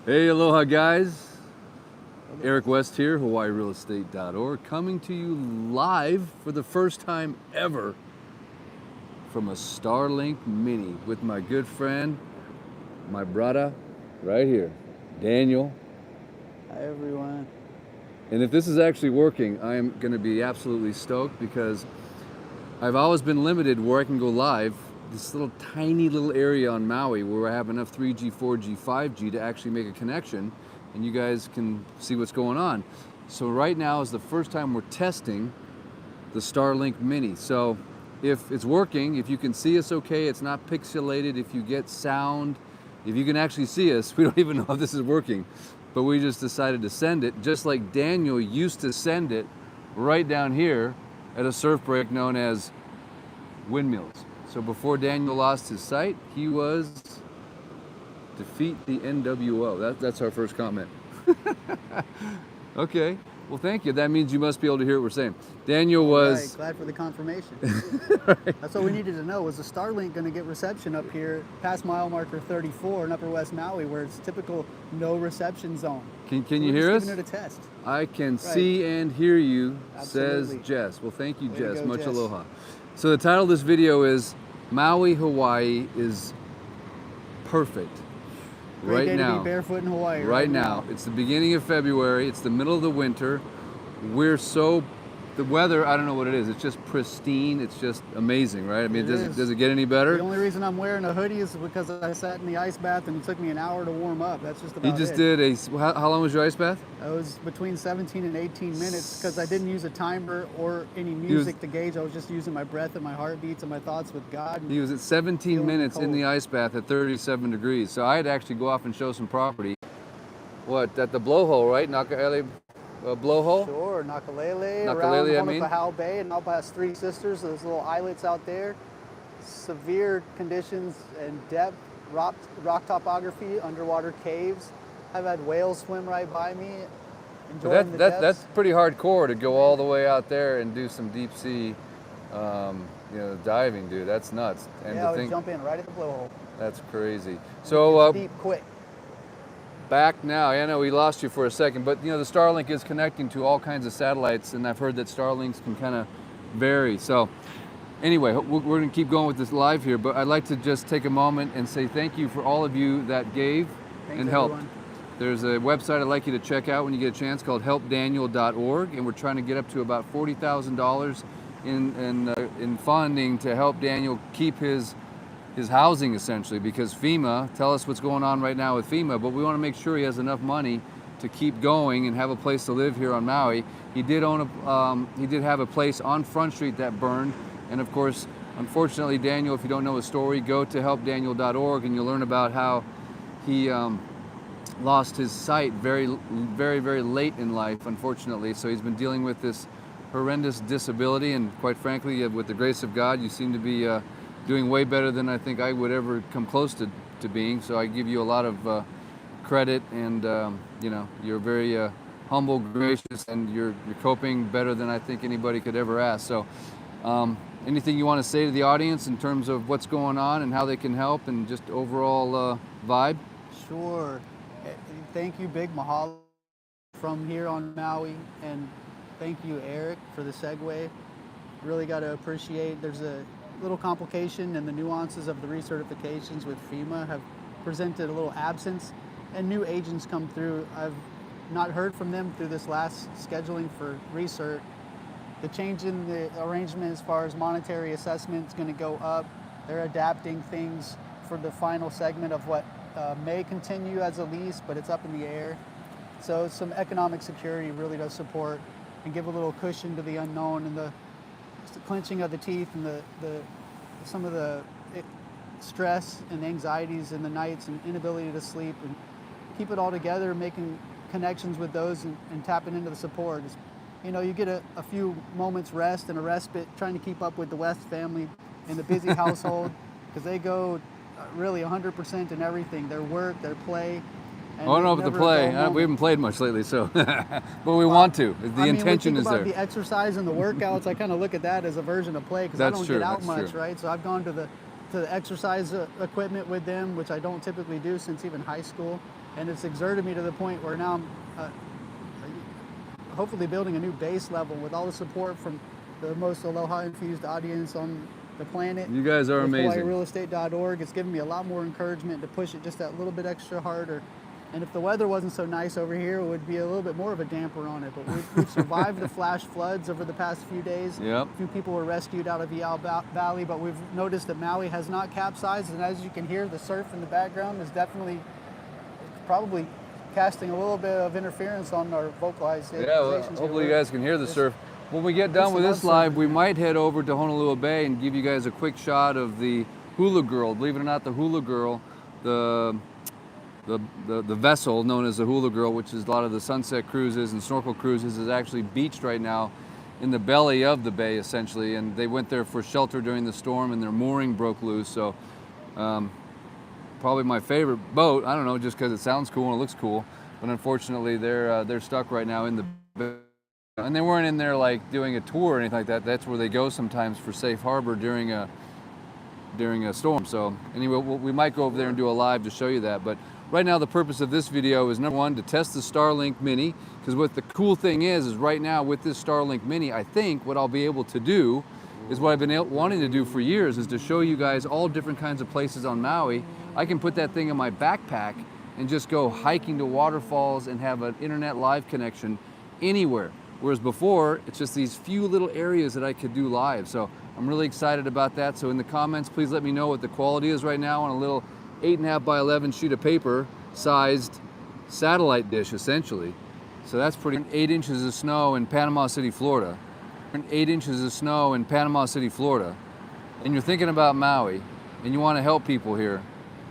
Hey, aloha guys. Eric West here, HawaiiRealEstate.org, coming to you live for the first time ever from a Starlink Mini with my good friend, my brother, right here, Daniel. Hi everyone. And if this is actually working, I am going to be absolutely stoked because I've always been limited where I can go live. This little tiny little area on Maui where I have enough 3G, 4G, 5G to actually make a connection and you guys can see what's going on. So right now is the first time we're testing the Starlink Mini. So if it's working, if you can see us okay, it's not pixelated, if you get sound, if you can actually see us, we don't even know if this is working, but we just decided to send it just like Daniel used to send it right down here at a surf break known as Windmills. So before Daniel lost his sight, he was defeat the NWO. That's our first comment. Okay, well thank you. That means you must be able to hear what we're saying. Daniel was... Right, glad for the confirmation. That's what we needed to know. Was the Starlink going to get reception up here past mile marker 34 in Upper West Maui where it's typical no reception zone? Can so you hear us? Giving it a test. I can see and hear you, Absolutely. says Jess. Well thank you, Way Jess. to go, Much Jess. aloha. So the title of this video is Maui, Hawaii is perfect. Great Right day now. to be barefoot in Hawaii. Right now. It's the beginning of February. It's the middle of the winter. The weather, I don't know what it is. It's just pristine. It's just amazing, right? I mean, does it get any better? The only reason I'm wearing a hoodie is because I sat in the ice bath and it took me an hour to warm up. That's just about it. You just did how long was your ice bath? It was between 17 and 18 minutes because I didn't use a timer or any music to gauge. I was just using my breath and my heartbeats and my thoughts with God. He was at 17 minutes in the ice bath at 37 degrees. So I had to actually go off and show some property. What, at the blowhole, right? Naka'ele blowhole? Sure, Nakalele, Nakalele, around Honolulu Bay and out past Three Sisters, those little islets out there. Severe conditions and depth, rock topography, underwater caves. I've had whales swim right by me, enjoying the depths. That's pretty hardcore to go all the way out there and do some deep sea diving, dude. That's nuts. And yeah, I would jump in right at the blowhole. That's crazy. So it's deep, quick. Back now, I know we lost you for a second, but the Starlink is connecting to all kinds of satellites, and I've heard that Starlinks can kind of vary. So anyway, we're going to keep going with this live here, but I'd like to just take a moment and say thank you for all of you that gave and helped. Everyone. There's a website I'd like you to check out when you get a chance called helpdaniel.org, and we're trying to get up to about $40,000 in funding to help Daniel keep his housing, essentially, because FEMA, tell us what's going on right now with FEMA, but we want to make sure he has enough money to keep going and have a place to live here on Maui. He did have a place on Front Street that burned, and of course, unfortunately, Daniel, if you don't know his story, go to helpdaniel.org and you'll learn about how he lost his sight very, very, very late in life, unfortunately. So he's been dealing with this horrendous disability, and quite frankly, with the grace of God, you seem to be doing way better than I think I would ever come close to being. So I give you a lot of credit, and you're very humble, gracious, and you're coping better than I think anybody could ever ask. So anything you want to say to the audience in terms of what's going on and how they can help and just overall vibe? Sure. Thank you, big mahalo from here on Maui, and thank you, Eric, for the segue. Really got to appreciate. There's a little complication, and the nuances of the recertifications with FEMA have presented a little absence, and new agents come through. I've not heard from them through this last scheduling for recert. The change in the arrangement as far as monetary assessment is going to go up. They're adapting things for the final segment of what may continue as a lease, but it's up in the air. So some economic security really does support and give a little cushion to the unknown, and the clenching of the teeth and some of the stress and anxieties in the nights and inability to sleep, and keep it all together, making connections with those and tapping into the support. You get a few moments rest and a respite trying to keep up with the West family in the busy household, because they go really 100% in everything, their work, their play. Oh, no, but the play, we haven't played much lately, so, but we want to. The intention is there. The exercise and the workouts, I kind of look at that as a version of play, because I don't get out much, right? So I've gone to the exercise equipment with them, which I don't typically do since even high school. and it's exerted me to the point where now I'm hopefully building a new base level with all the support from the most aloha infused audience on the planet. You guys are amazing. HawaiiRealEstate.org. It's given me a lot more encouragement to push it just that little bit extra harder. And if the weather wasn't so nice over here, it would be a little bit more of a damper on it. But we've survived the flash floods over the past few days. Yep. A few people were rescued out of Iao Valley, but we've noticed that Maui has not capsized. And as you can hear, the surf in the background is definitely probably casting a little bit of interference on our vocalizations. Yeah, well, hopefully you guys can hear the surf. When we get done with this live, we might head over to Honolulu Bay and give you guys a quick shot of the Hula Girl. Believe it or not, the Hula Girl, the vessel known as the Hula Girl, which is a lot of the sunset cruises and snorkel cruises, is actually beached right now in the belly of the bay, essentially. And they went there for shelter during the storm, and their mooring broke loose. So probably my favorite boat. I don't know, just because it sounds cool and it looks cool. But unfortunately, they're stuck right now in the bay. And they weren't in there like doing a tour or anything like that. That's where they go sometimes for safe harbor during a storm. So anyway, we might go over there and do a live to show you that. But right now, the purpose of this video is, number one, to test the Starlink Mini. Because what the cool thing is right now with this Starlink Mini, I think what I'll be able to do is what I've been wanting to do for years, is to show you guys all different kinds of places on Maui. I can put that thing in my backpack and just go hiking to waterfalls and have an internet live connection anywhere. Whereas before, it's just these few little areas that I could do live. So I'm really excited about that. So in the comments, please let me know what the quality is right now on a little 8.5 by 11 sheet of paper sized satellite dish, essentially. So that's pretty. 8 inches of snow in Panama City, Florida. 8 inches of snow in Panama City, Florida. And you're thinking about Maui and you want to help people here.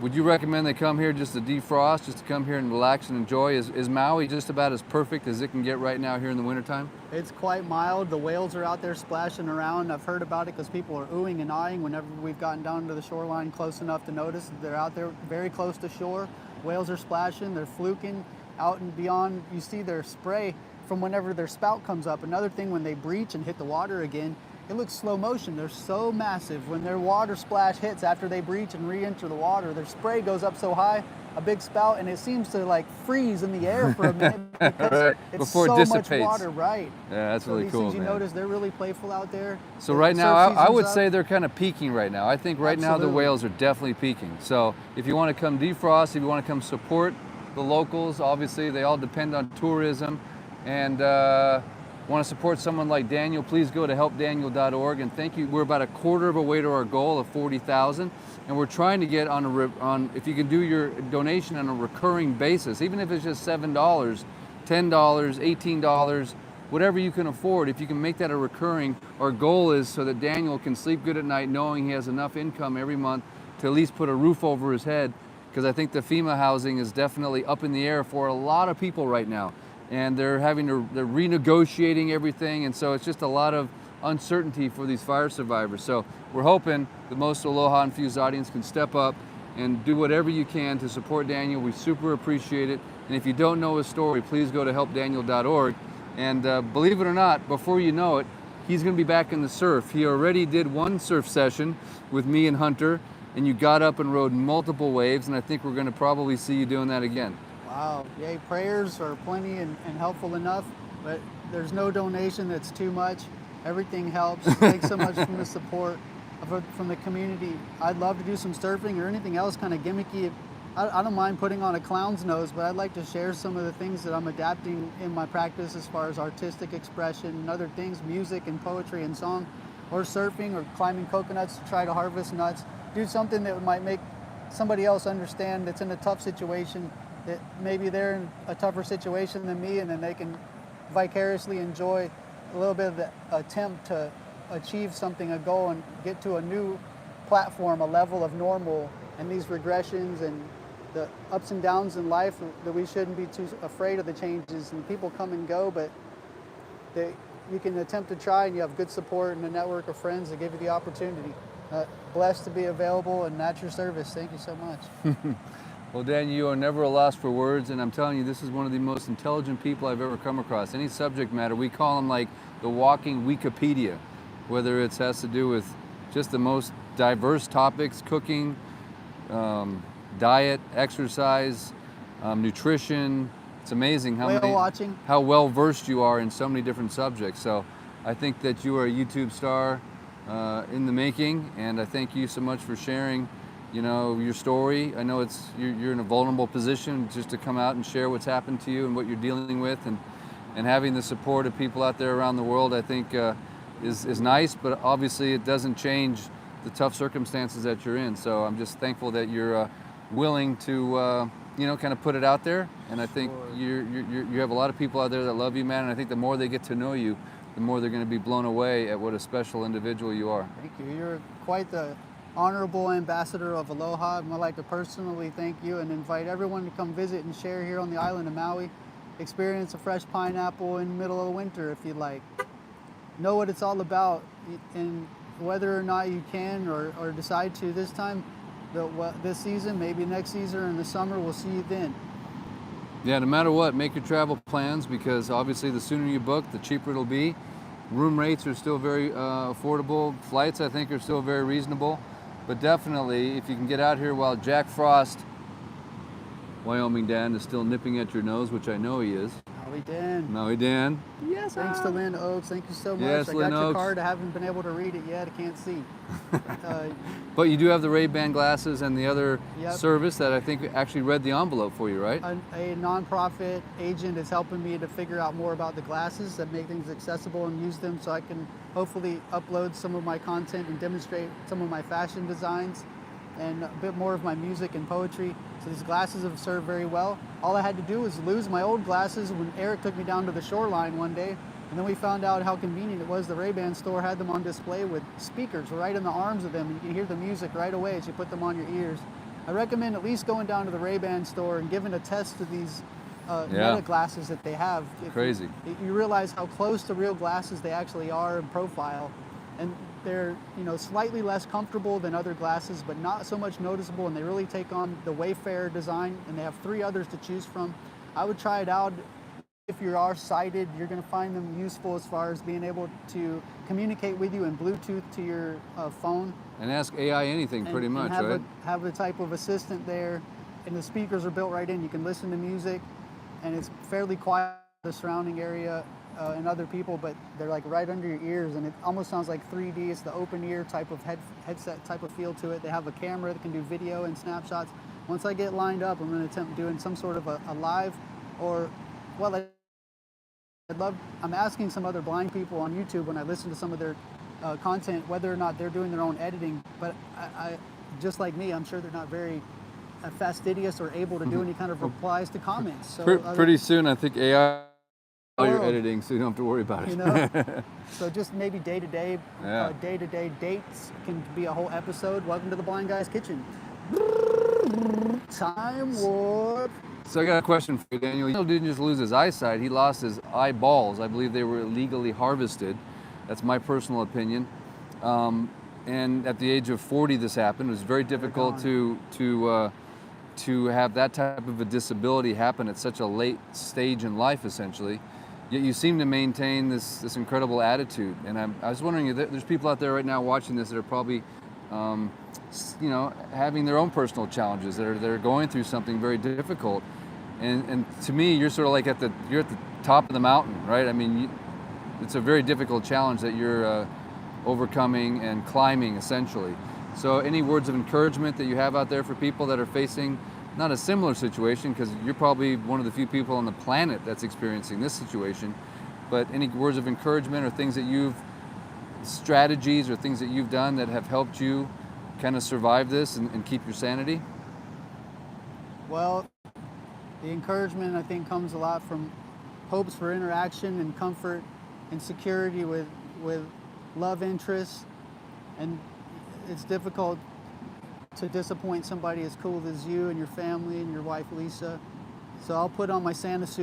Would you recommend they come here just to defrost, just to come here and relax and enjoy? Is Maui just about as perfect as it can get right now here in the wintertime? It's quite mild. The whales are out there splashing around. I've heard about it because people are oohing and eyeing whenever we've gotten down to the shoreline close enough to notice. They're out there very close to shore. Whales are splashing, they're fluking out and beyond. You see their spray from whenever their spout comes up. Another thing, when they breach and hit the water again, it looks slow motion. They're so massive. When their water splash hits after they breach and re-enter the water, their spray goes up so high, a big spout, and it seems to like freeze in the air for a minute because right. it's Before so it dissipates. much water, right? Yeah, that's really these cool, things you man. notice, they're really playful out there. So The right now, surf I would season's say up. they're kind of peaking right now. I think right now the Absolutely. whales are definitely peaking. So if you want to come defrost, if you want to come support the locals, obviously they all depend on tourism, and want to support someone like Daniel, please go to helpdaniel.org. And thank you. We're about a quarter of a way to our goal of 40,000, and we're trying to get on if you can do your donation on a recurring basis, even if it's just $7, $10, $18, whatever you can afford. If you can make that a recurring, our goal is so that Daniel can sleep good at night knowing he has enough income every month to at least put a roof over his head, because I think the FEMA housing is definitely up in the air for a lot of people right now. And they're renegotiating everything, and so it's just a lot of uncertainty for these fire survivors. So we're hoping the most aloha infused audience can step up and do whatever you can to support Daniel. We super appreciate it. And if you don't know his story, please go to helpdaniel.org. And believe it or not, before you know it, he's going to be back in the surf. He already did one surf session with me and Hunter, and you got up and rode multiple waves, and I think we're going to probably see you doing that again. Wow, yay, prayers are plenty and helpful enough, but there's no donation that's too much. Everything helps. Thanks so much from the support from the community. I'd love to do some surfing or anything else kind of gimmicky. I don't mind putting on a clown's nose, but I'd like to share some of the things that I'm adapting in my practice as far as artistic expression and other things, music and poetry and song, or surfing or climbing coconuts to try to harvest nuts. Do something that might make somebody else understand that's in a tough situation, that maybe they're in a tougher situation than me, and then they can vicariously enjoy a little bit of the attempt to achieve something, a goal, and get to a new platform, a level of normal, and these regressions and the ups and downs in life, that we shouldn't be too afraid of the changes. And people come and go, but you can attempt to try, and you have good support and a network of friends that give you the opportunity. Blessed to be available and at your service. Thank you so much. Well, Dan, you are never a loss for words, and I'm telling you, this is one of the most intelligent people I've ever come across. Any subject matter, we call him like the walking Wikipedia, whether it has to do with just the most diverse topics, cooking, diet, exercise, nutrition. It's amazing Whale watching. how well versed you are in so many different subjects. So I think that you are a YouTube star in the making, and I thank you so much for sharing, your story. I know you're in a vulnerable position just to come out and share what's happened to you and what you're dealing with, and having the support of people out there around the world, I think is nice, but obviously it doesn't change the tough circumstances that you're in. So I'm just thankful that you're willing to kind of put it out there, and I think you have a lot of people out there that love you, man, and I think the more they get to know you, the more they're going to be blown away at what a special individual you are. Thank you. You're quite the honorable ambassador of Aloha. I'd like to personally thank you and invite everyone to come visit and share here on the island of Maui. Experience a fresh pineapple in the middle of winter if you'd like. Know what it's all about, and whether or not you can or decide to this time, this season, maybe next season or in the summer, we'll see you then. Yeah, no matter what, make your travel plans, because obviously the sooner you book, the cheaper it'll be. Room rates are still very affordable. Flights, I think, are still very reasonable. But definitely, if you can get out here while Jack Frost, Wyoming Dan, is still nipping at your nose, which I know he is. Maui Dan. Maui Dan. Yes. Thanks to Lynn Oaks. Thank you so much. Yes, I Lynn got your Oaks. card. I haven't been able to read it yet. I can't see. But you do have the Ray-Ban glasses and the other Yep. service that I think actually read the envelope for you, right? A nonprofit agent is helping me to figure out more about the glasses that make things accessible and use them so I can hopefully upload some of my content and demonstrate some of my fashion designs and a bit more of my music and poetry. So these glasses have served very well. All I had to do was lose my old glasses when Eric took me down to the shoreline one day, and then we found out how convenient it was. The Ray-Ban store had them on display with speakers right in the arms of them. You can hear the music right away as you put them on your ears. I recommend at least going down to the Ray-Ban store and giving a test to these Meta glasses that they have. Crazy. You realize how close to real glasses they actually are in profile, and they're slightly less comfortable than other glasses, but not so much noticeable, and they really take on the Wayfarer design, and they have 3 others to choose from. I would try it out. If you are sighted, you're going to find them useful as far as being able to communicate with you in Bluetooth to your phone. And ask AI anything, pretty much, right? Have a type of assistant there, and the speakers are built right in. You can listen to music, and it's fairly quiet in the surrounding area and other people, but they're like right under your ears, and it almost sounds like 3D. It's the open ear type of headset type of feel to it. They have a camera that can do video and snapshots. Once I get lined up, I'm going to attempt doing some sort of a live, or I'm asking some other blind people on YouTube when I listen to some of their content whether or not they're doing their own editing, but I just like me, I'm sure they're not very fastidious or able to do any kind of replies to comments. So pretty soon, I think AI all your editing, so you don't have to worry about it. So just maybe day-to-day dates can be a whole episode. Welcome to the Blind Guy's Kitchen. Time warp. So I got a question for you, Daniel. Daniel didn't just lose his eyesight, he lost his eyeballs. I believe they were illegally harvested. That's my personal opinion. And at the age of 40 this happened. It was very difficult to have that type of a disability happen at such a late stage in life, essentially. Yet you seem to maintain this incredible attitude. And I was wondering, if there's people out there right now watching this that are probably having their own personal challenges, that are going through something very difficult. And to me, you're sort of like you're at the top of the mountain, right? I mean, it's a very difficult challenge that you're overcoming and climbing, essentially. So any words of encouragement that you have out there for people that are facing not a similar situation, because you're probably one of the few people on the planet that's experiencing this situation, but any words of encouragement or strategies or things that you've done that have helped you kind of survive this and keep your sanity? Well, the encouragement, I think, comes a lot from hopes for interaction and comfort and security with love interests. And it's difficult to disappoint somebody as cool as you and your family and your wife, Lisa. So I'll put on my Santa suit